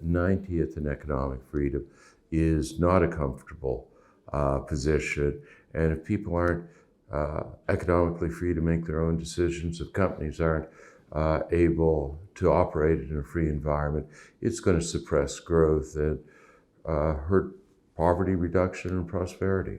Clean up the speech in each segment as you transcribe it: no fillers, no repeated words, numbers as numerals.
90th in economic freedom is not a comfortable position. And if people aren't economically free to make their own decisions, if companies aren't able to operate in a free environment, it's going to suppress growth and hurt poverty reduction and prosperity.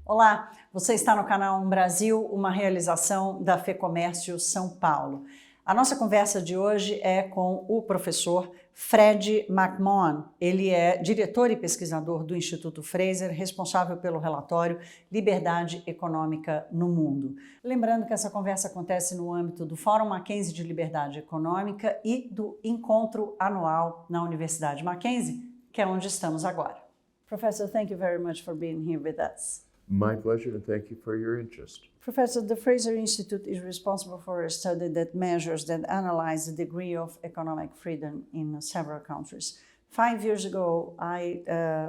Olá, você está no canal Brasil, uma realização da FEComércio São Paulo. A nossa conversa de hoje é com o professor Fred McMahon. Ele é diretor e pesquisador do Instituto Fraser, responsável pelo relatório Liberdade Econômica no Mundo. Lembrando que essa conversa acontece no âmbito do Fórum Mackenzie de Liberdade Econômica e do encontro anual na Universidade Mackenzie, que é onde estamos agora. Professor, thank you very much for being here with us. My pleasure, and thank you for your interest. Professor, the Fraser Institute is responsible for a study that measures, that analyzes the degree of economic freedom in several countries. 5 years ago, I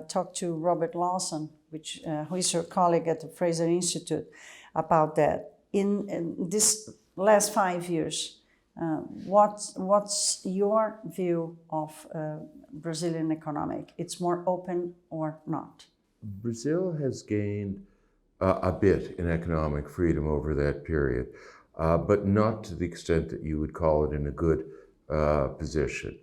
talked to Robert Lawson, who is your colleague at the Fraser Institute, about that. In this last 5 years, what's your view of Brazilian economic? It's more open or not? Brazil has gained a bit in economic freedom over that period, but not to the extent that you would call it in a good position.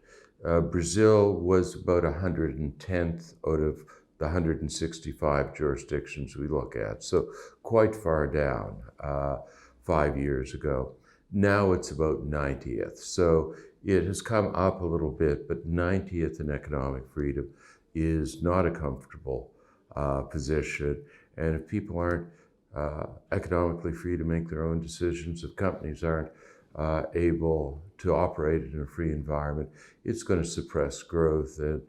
Brazil was about 110th out of the 165 jurisdictions we look at, so quite far down 5 years ago. Now it's about 90th, so it has come up a little bit, but 90th in economic freedom is not a comfortable position. And if people aren't economically free to make their own decisions, if companies aren't able to operate in a free environment, it's going to suppress growth and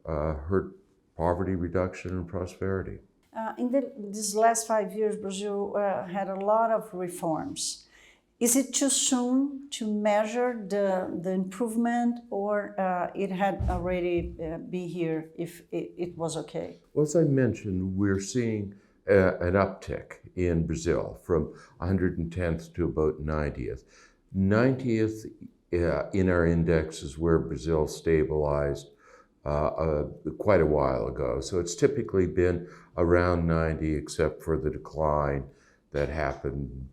hurt poverty reduction and prosperity. In these last 5 years, Brazil had a lot of reforms. Is it too soon to measure the improvement, or it had already be here if it was okay? Well, as I mentioned, we're seeing an uptick in Brazil from 110th to about 90th. 90th in our index is where Brazil stabilized quite a while ago. So it's typically been around 90, except for the decline that happened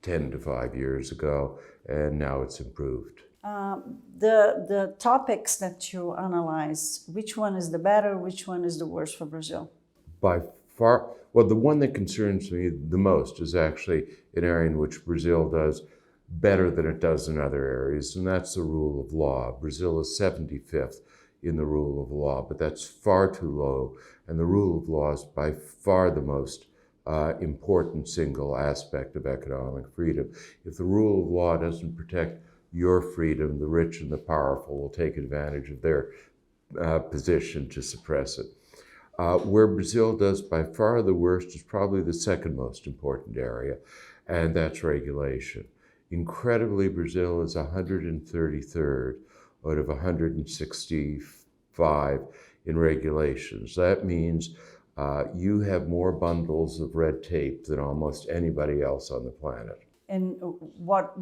10 to 5 years ago, and now it's improved. The topics that you analyze, which one is the better, which one is the worst for Brazil? By far, well, the one that concerns me the most is actually an area in which Brazil does better than it does in other areas, and that's the rule of law. Brazil is 75th in the rule of law, but that's far too low, and the rule of law is by far the most important single aspect of economic freedom. If the rule of law doesn't protect your freedom, the rich and the powerful will take advantage of their position to suppress it. Where Brazil does by far the worst is probably the second most important area, and that's regulation. Incredibly, Brazil is 133rd out of 165 in regulations. That means you have more bundles of red tape than almost anybody else on the planet. And what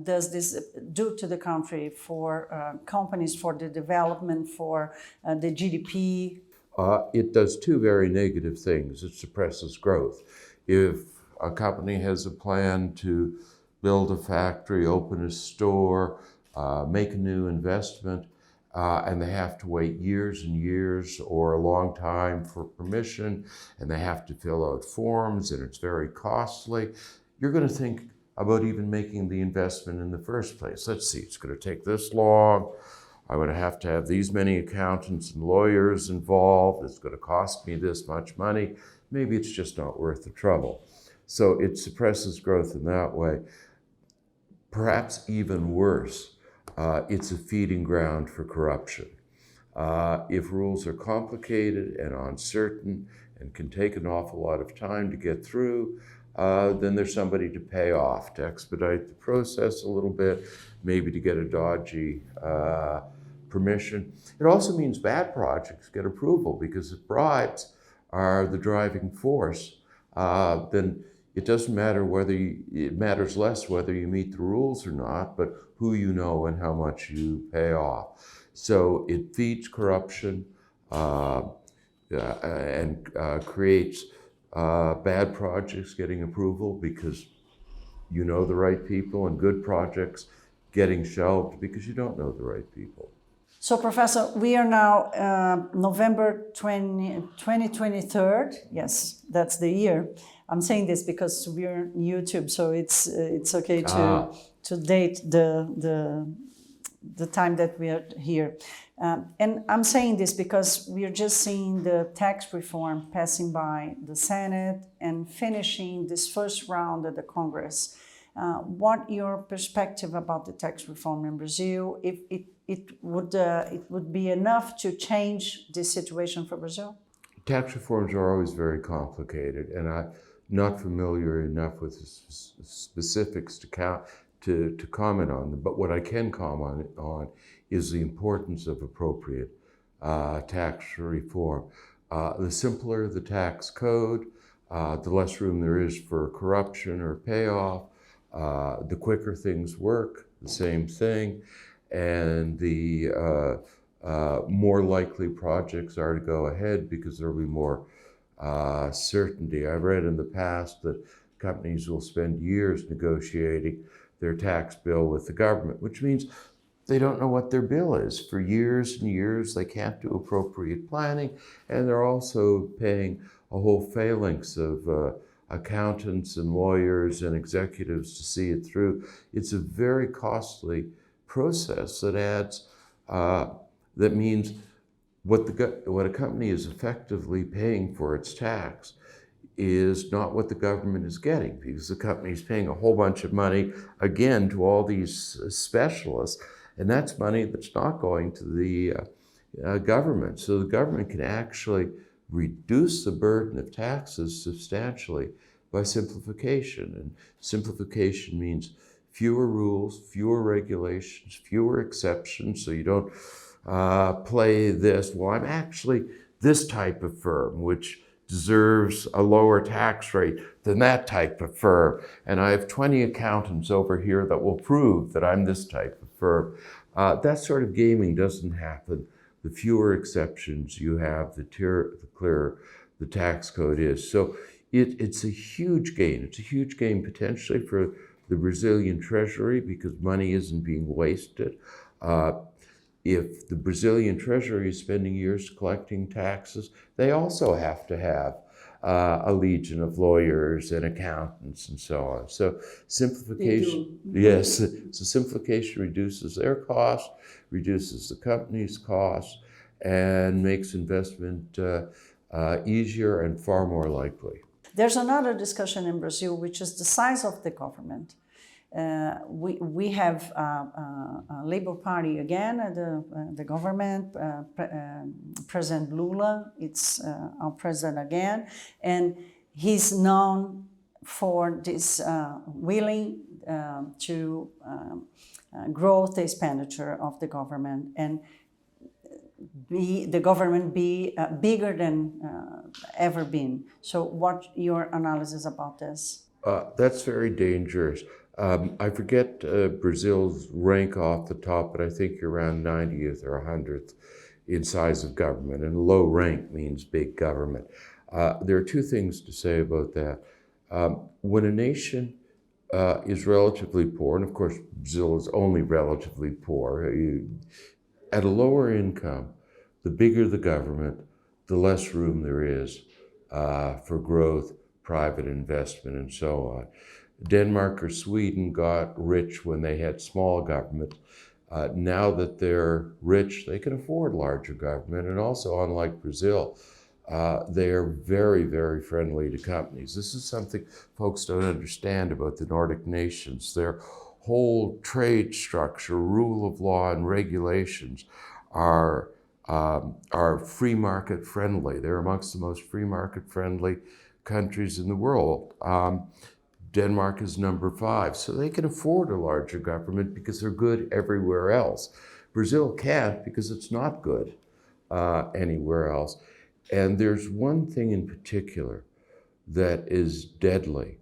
does this do to the country, for companies, for the development, for the GDP? It does two very negative things. It suppresses growth. If a company has a plan to build a factory, open a store, make a new investment, and they have to wait years and years or a long time for permission, and they have to fill out forms, and it's very costly, you're going to think about even making the investment in the first place. Let's see, it's going to take this long. I'm going to have these many accountants and lawyers involved. It's going to cost me this much money. Maybe it's just not worth the trouble. So it suppresses growth in that way. Perhaps even worse, it's a feeding ground for corruption. If rules are complicated and uncertain and can take an awful lot of time to get through, then there's somebody to pay off, to expedite the process a little bit, maybe to get a dodgy permission. It also means bad projects get approval, because if bribes are the driving force, then it doesn't matter it matters less whether you meet the rules or not, but who you know and how much you pay off. So it feeds corruption and creates bad projects getting approval because you know the right people, and good projects getting shelved because you don't know the right people. So, Professor, we are now November 2023. Yes, that's the year. I'm saying this because we're on YouTube, so it's okay to date the time that we are here. And I'm saying this because we are just seeing the tax reform passing by the Senate and finishing this first round at the Congress. What your perspective about the tax reform in Brazil? If it would be enough to change this situation for Brazil? Tax reforms are always very complicated, and I'm not familiar enough with the specifics to comment on them. But what I can comment on is the importance of appropriate tax reform. The simpler the tax code, the less room there is for corruption or payoff, the quicker things work, the same thing, and the more likely projects are to go ahead because there will be more certainty. I've read in the past that companies will spend years negotiating their tax bill with the government, which means they don't know what their bill is. For years and years, they can't do appropriate planning, and they're also paying a whole phalanx of accountants and lawyers and executives to see it through. It's a very costly process that means what a company is effectively paying for its tax is not what the government is getting, because the company is paying a whole bunch of money, again, to all these specialists, and that's money that's not going to the government. So the government can actually reduce the burden of taxes substantially by simplification. And simplification means fewer rules, fewer regulations, fewer exceptions, so you don't play this, well, I'm actually this type of firm, which deserves a lower tax rate than that type of firm. And I have 20 accountants over here that will prove that I'm this type of firm. That sort of gaming doesn't happen. The fewer exceptions you have, the clearer the tax code is. So it's a huge gain. It's a huge gain potentially for the Brazilian treasury because money isn't being wasted. If the Brazilian treasury is spending years collecting taxes, they also have to have a legion of lawyers and accountants and so on. So simplification, yes, so simplification reduces their cost, reduces the company's cost, and makes investment easier and far more likely. There's another discussion in Brazil, which is the size of the government. We have a Labour Party again at the government. President Lula, it's our president again, and he's known for this willing to grow the expenditure of the government and the government be bigger than ever been. So what your analysis about this? That's very dangerous. I forget Brazil's rank off the top, but I think you're around 90th or 100th in size of government, and low rank means big government. There are two things to say about that. When a nation is relatively poor, and of course Brazil is only relatively poor, at a lower income, the bigger the government, the less room there is for growth, private investment, and so on. Denmark or Sweden got rich when they had small government. Now that they're rich, they can afford larger government. And also, unlike Brazil, they are very, very friendly to companies. This is something folks don't understand about the Nordic nations. Their whole trade structure, rule of law, and regulations are free market friendly. They're amongst the most free market friendly countries in the world. Denmark is number 5, so they can afford a larger government because they're good everywhere else. Brazil can't because it's not good anywhere else. And there's one thing in particular that is deadly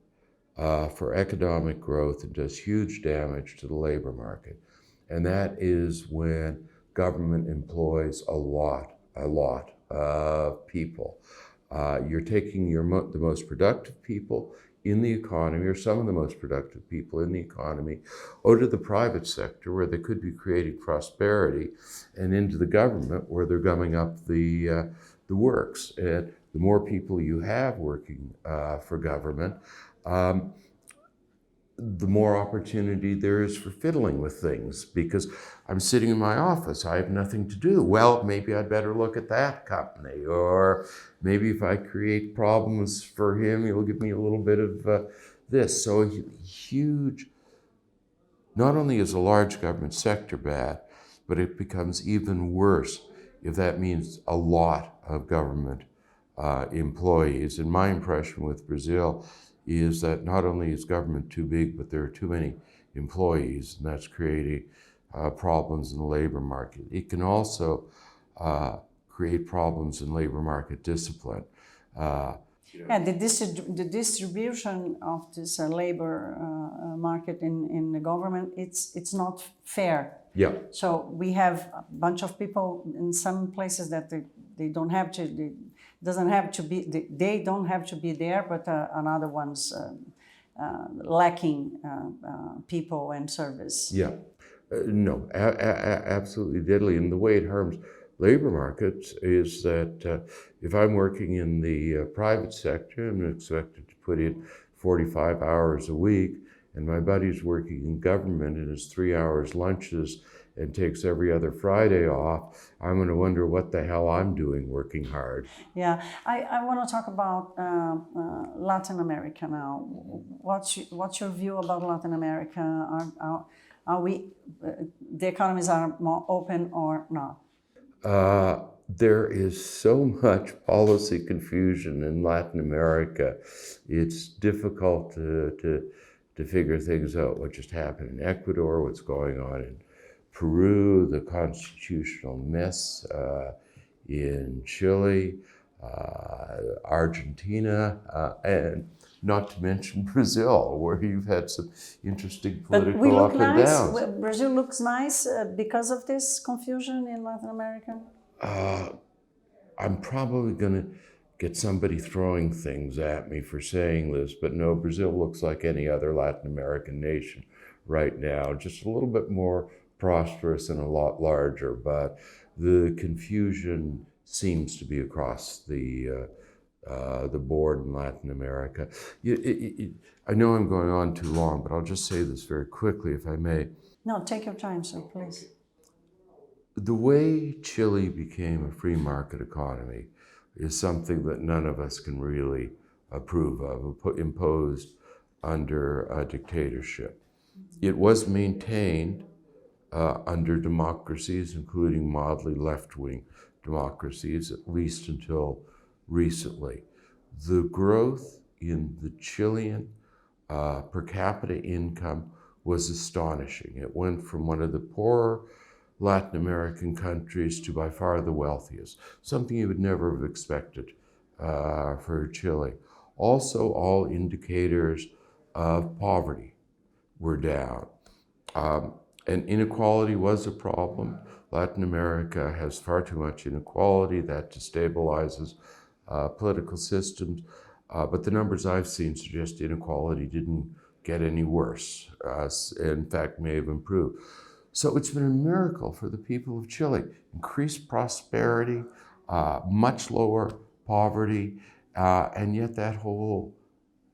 for economic growth and does huge damage to the labor market. And that is when government employs a lot of people. You're taking the most productive people in the economy, or some of the most productive people in the economy, out of the private sector where they could be creating prosperity, and into the government where they're gumming up the works. And the more people you have working for government, the more opportunity there is for fiddling with things, because I'm sitting in my office, I have nothing to do. Well, maybe I'd better look at that company, or maybe if I create problems for him, he'll give me a little bit of this. So huge, not only is a large government sector bad, but it becomes even worse if that means a lot of government employees. And my impression with Brazil is that not only is government too big, but there are too many employees, and that's creating problems in the labor market. It can also create problems in labor market discipline. The distribution of this labor market in the government, it's not fair. Yeah. So we have a bunch of people in some places that they don't have to. They don't have to be there, but another ones lacking people and service. Yeah, no, absolutely deadly. And the way it harms labor markets is that if I'm working in the private sector, I'm expected to put in 45 hours a week, and my buddy's working in government and has 3 hours lunches and takes every other Friday off, I'm going to wonder what the hell I'm doing working hard. Yeah, I want to talk about Latin America now. What's your view about Latin America? Are we the economies are more open or not? There is so much policy confusion in Latin America. It's difficult to figure things out. What just happened in Ecuador, what's going on in Peru, the constitutional mess in Chile, Argentina, and not to mention Brazil, where you've had some interesting political up and downs. Brazil looks nice because of this confusion in Latin America? I'm probably going to get somebody throwing things at me for saying this, but no, Brazil looks like any other Latin American nation right now, just a little bit more prosperous and a lot larger, but the confusion seems to be across the board in Latin America. I know I'm going on too long, but I'll just say this very quickly, if I may. No, take your time, sir, please. The way Chile became a free market economy is something that none of us can really approve of, imposed under a dictatorship. It was maintained under democracies, including mildly left-wing democracies, at least until recently. The growth in the Chilean per capita income was astonishing. It went from one of the poorer Latin American countries to by far the wealthiest, something you would never have expected for Chile. Also, all indicators of poverty were down. And inequality was a problem. Latin America has far too much inequality that destabilizes political systems. But the numbers I've seen suggest inequality didn't get any worse. In fact, may have improved. So it's been a miracle for the people of Chile. Increased prosperity, much lower poverty, and yet that whole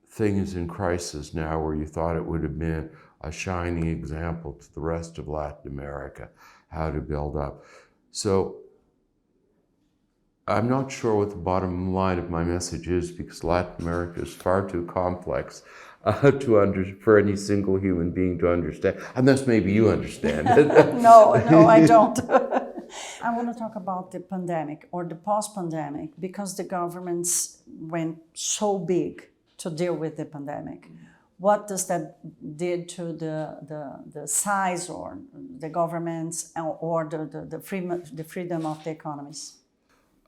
thing is in crisis now, where you thought it would have been a shining example to the rest of Latin America, how to build up. So I'm not sure what the bottom line of my message is, because Latin America is far too complex for any single human being to understand, unless maybe you understand. No, I don't. I want to talk about the pandemic or the post-pandemic, because the governments went so big to deal with the pandemic. What does that did to the size or the governments or the freedom of the economies?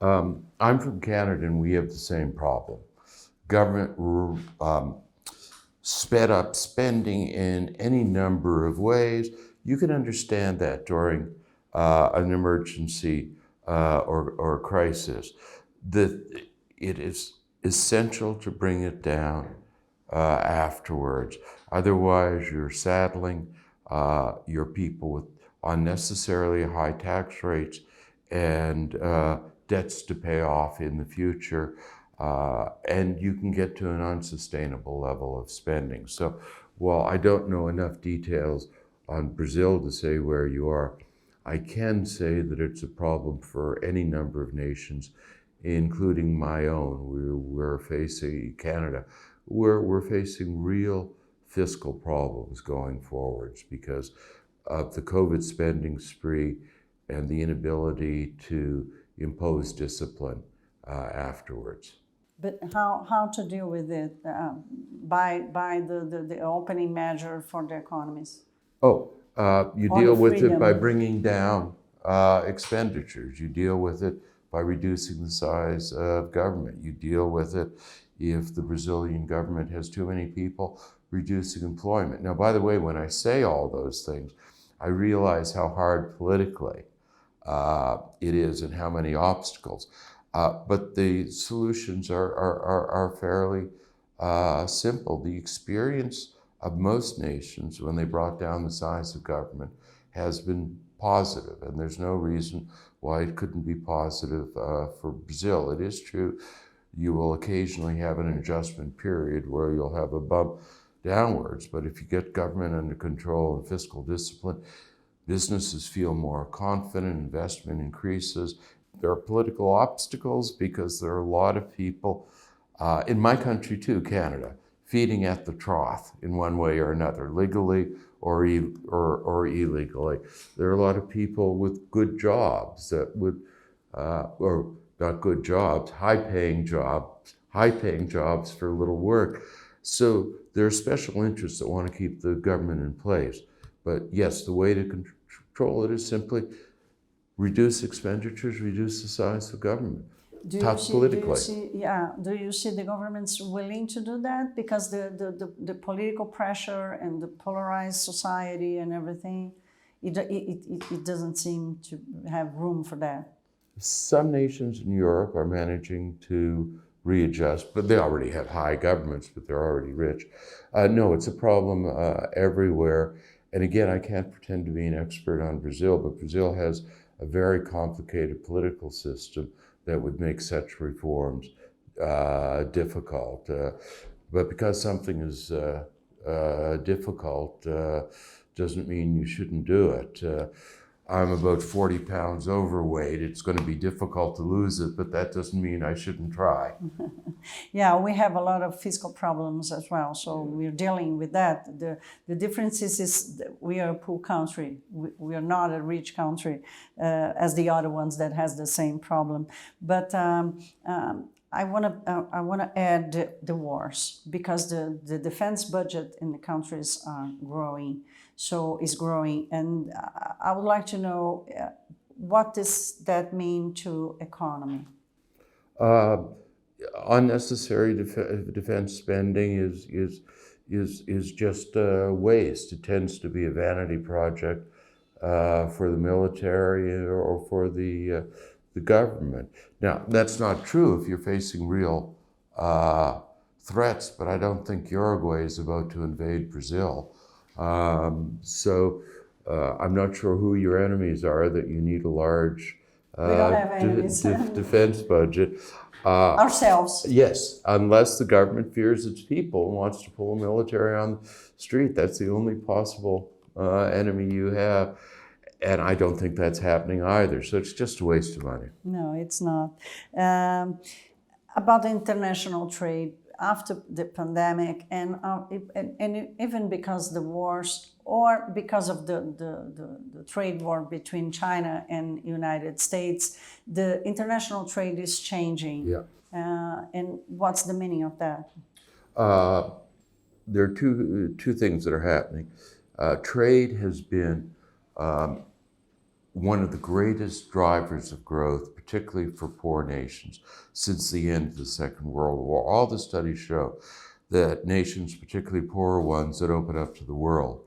I'm from Canada, and we have the same problem. government sped up spending in any number of ways. You can understand that during an emergency or crisis. It is essential to bring it down afterwards. Otherwise, you're saddling your people with unnecessarily high tax rates and debts to pay off in the future. And you can get to an unsustainable level of spending. So while I don't know enough details on Brazil to say where you are, I can say that it's a problem for any number of nations, including my own. We're facing, Canada, we're facing real fiscal problems going forwards because of the COVID spending spree and the inability to impose discipline afterwards. But how to deal with it by the opening measure for the economies? You deal with it by bringing down expenditures. You deal with it by reducing the size of government. You deal with it if the Brazilian government has too many people, reducing employment. Now, by the way, when I say all those things, I realize how hard politically it is and how many obstacles. But the solutions are fairly simple. The experience of most nations when they brought down the size of government has been positive, and there's no reason why it couldn't be positive for Brazil. It is true you will occasionally have an adjustment period where you'll have a bump downwards, but if you get government under control and fiscal discipline, businesses feel more confident, investment increases. There are political obstacles because there are a lot of people, in my country too, Canada, feeding at the trough in one way or another, legally or illegally. There are a lot of people with good jobs that would, or not good jobs, high-paying jobs for little work. So there are special interests that want to keep the government in place. But yes, the way to control it is simply reduce expenditures, reduce the size of government. Do you see the governments willing to do that? Because the political pressure and the polarized society and everything, it doesn't seem to have room for that. Some nations in Europe are managing to readjust, but they already have high governments, but they're already rich. No, it's a problem everywhere. And again, I can't pretend to be an expert on Brazil, but Brazil has a very complicated political system that would make such reforms difficult. But because something is difficult doesn't mean you shouldn't do it. I'm about 40 pounds overweight. It's going to be difficult to lose it, but that doesn't mean I shouldn't try. Yeah, we have a lot of fiscal problems as well, so we're dealing with that. The difference is we are a poor country. We are not a rich country as the other ones that has the same problem. But I want to add the wars, because the defense budget in the countries are growing. So is growing, and I would like to know what does that mean to economy? Unnecessary defense spending is just waste. It tends to be a vanity project for the military or for the government. Now, that's not true if you're facing real threats, but I don't think Uruguay is about to invade Brazil. So I'm not sure who your enemies are that you need a large defense budget. Ourselves. Yes, unless the government fears its people and wants to pull a military on the street. That's the only possible enemy you have. And I don't think that's happening either. So it's just a waste of money. No, it's not. About the international trade, after the pandemic, and even because the wars, or because of the trade war between China and United States, the international trade is changing. Yeah. And what's the meaning of that? There are two things that are happening. Trade has been one of the greatest drivers of growth, particularly for poor nations, since the end of the Second World War. All the studies show that nations, particularly poorer ones that open up to the world,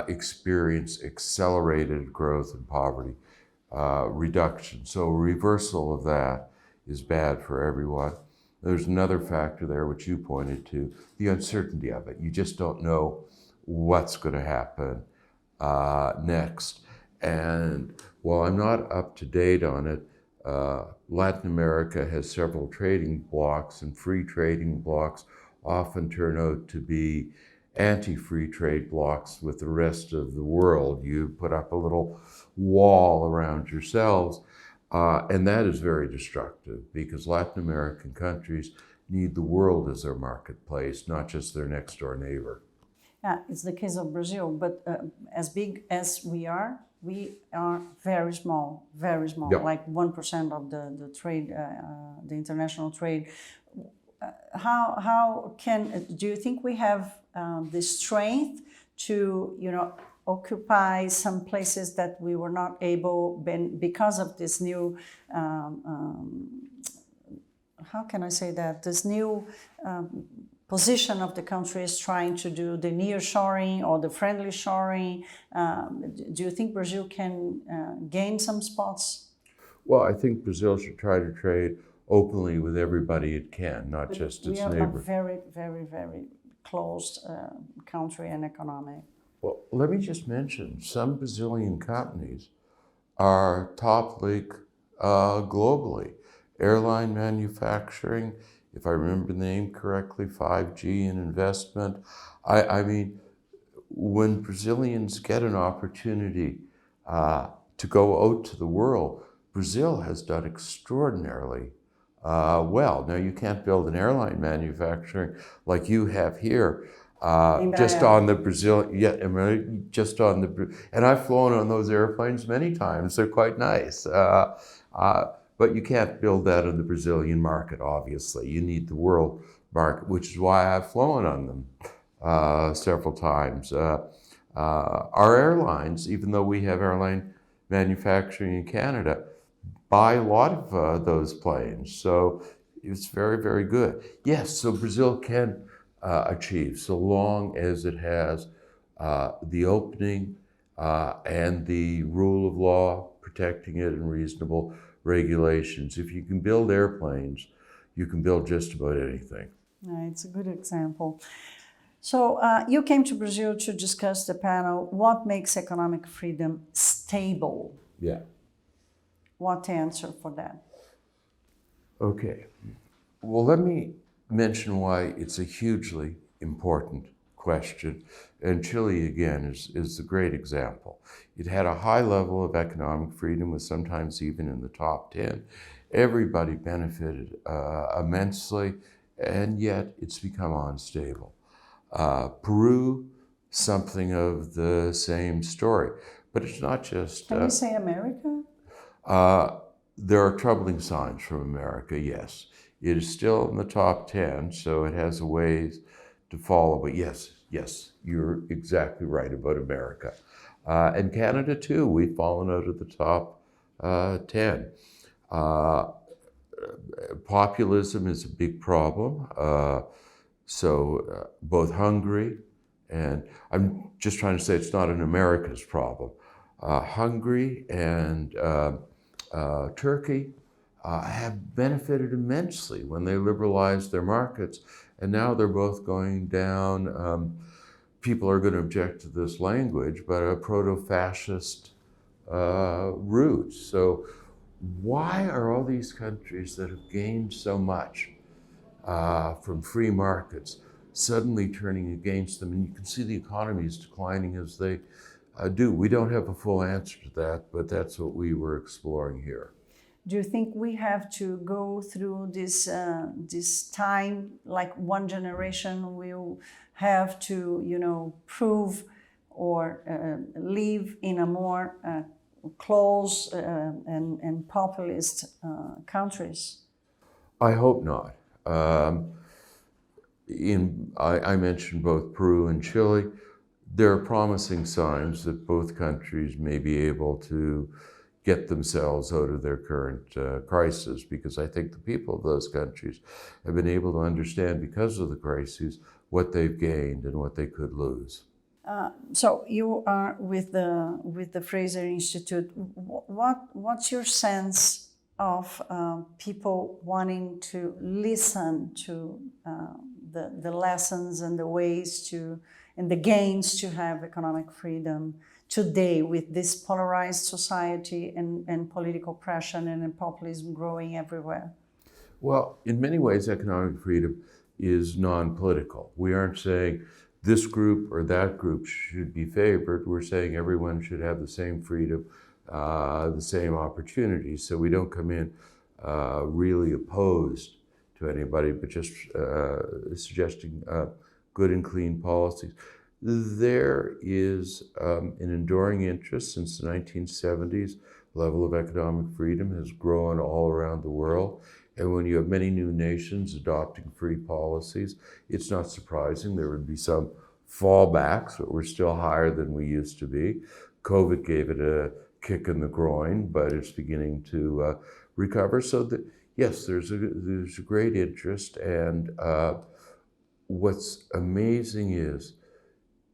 experience accelerated growth and poverty reduction. So a reversal of that is bad for everyone. There's another factor there, which you pointed to, the uncertainty of it. You just don't know what's going to happen next. And while I'm not up to date on it, Latin America has several trading blocs, and free trading blocs often turn out to be anti-free trade blocs with the rest of the world. You put up a little wall around yourselves, and that is very destructive because Latin American countries need the world as their marketplace, not just their next door neighbor. Yeah, it's the case of Brazil, but as big as we are very small, Yep. like 1% of the trade, the international trade. How do you think we have the strength to, occupy some places that we were not able because of this new, how can I say that, this new position of the countries trying to do the nearshoring or the friendly shoring? Do you think Brazil can gain some spots? Well, I think Brazil should try to trade openly with everybody it can, not just its neighbor. We are a very, very, very closed country and economy. Well, let me just mention, some Brazilian companies are top league globally. Airline manufacturing, if I remember the name correctly, 5G and investment. I mean, when Brazilians get an opportunity to go out to the world, Brazil has done extraordinarily well. Now, you can't build an airline manufacturing like you have here, just on the Brazil, just on the, and I've flown on those airplanes many times. They're quite nice. But you can't build that in the Brazilian market, obviously. You need the world market, which is why I've flown on them several times. Our airlines, even though we have airline manufacturing in Canada, buy a lot of those planes. So it's very, very good. Yes, so Brazil can achieve, so long as it has the opening and the rule of law protecting it and reasonable regulations. If you can build airplanes, you can build just about anything. It's a good example. So you came to Brazil to discuss the panel, what makes economic freedom stable? Yeah. What answer for that? Okay. Well, let me mention why it's a hugely important question. And Chile, again, is a great example. It had a high level of economic freedom, was sometimes even in the top 10. Everybody benefited immensely, and yet it's become unstable. Peru, something of the same story. But it's not just... Can you say America? There are troubling signs from America, yes. It is still in the top 10, so it has a ways to follow. But yes, you're exactly right about America. And Canada, too, we've fallen out of the top 10. Populism is a big problem. So both Hungary and, I'm just trying to say it's not an America's problem. Hungary and Turkey have benefited immensely when they liberalized their markets, and now they're both going down, people are going to object to this language, but a proto-fascist route. So why are all these countries that have gained so much from free markets suddenly turning against them? And you can see the economies declining as they do. We don't have a full answer to that, but that's what we were exploring here. Do you think we have to go through this time, like one generation will have to, prove or live in a more close and populist countries? I hope not. I mentioned both Peru and Chile. There are promising signs that both countries may be able to get themselves out of their current crisis, because I think the people of those countries have been able to understand, because of the crises, what they've gained and what they could lose. So you are with the Fraser Institute. What's your sense of people wanting to listen to the lessons and the ways to and the gains to have economic freedom today, with this polarized society and political pressure and populism growing everywhere? Well, in many ways, economic freedom is non-political. We aren't saying this group or that group should be favored. We're saying everyone should have the same freedom, the same opportunities. So we don't come in really opposed to anybody, but just suggesting good and clean policies. There is an enduring interest since the 1970s. The level of economic freedom has grown all around the world. And when you have many new nations adopting free policies, it's not surprising there would be some fallbacks, but we're still higher than we used to be. COVID gave it a kick in the groin, but it's beginning to recover. So yes, there's a great interest. And what's amazing is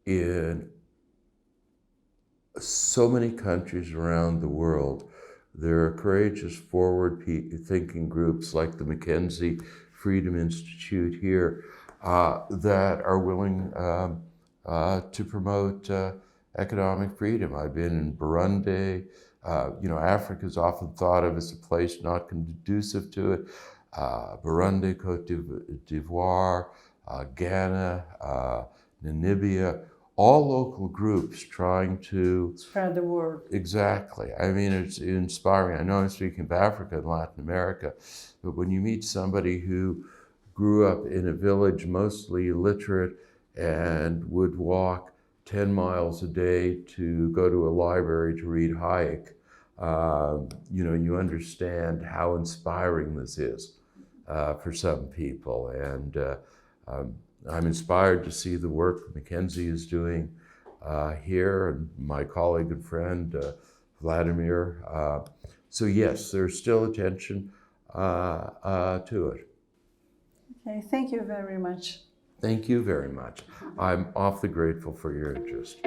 in so many countries around the world, there are courageous, forward-thinking groups like the Mackenzie Freedom Institute here that are willing to promote economic freedom. I've been in Burundi. Africa is often thought of as a place not conducive to it. Burundi, Cote d'Ivoire, Ghana, Namibia, all local groups trying to spread the word. Exactly. I mean, it's inspiring. I know I'm speaking of Africa and Latin America, but when you meet somebody who grew up in a village mostly illiterate and would walk 10 miles a day to go to a library to read Hayek, you understand how inspiring this is for some people. And I'm inspired to see the work Mackenzie is doing here, and my colleague and friend, Vladimir. So yes, there's still attention to it. Okay, thank you very much. Thank you very much. I'm awfully grateful for your interest.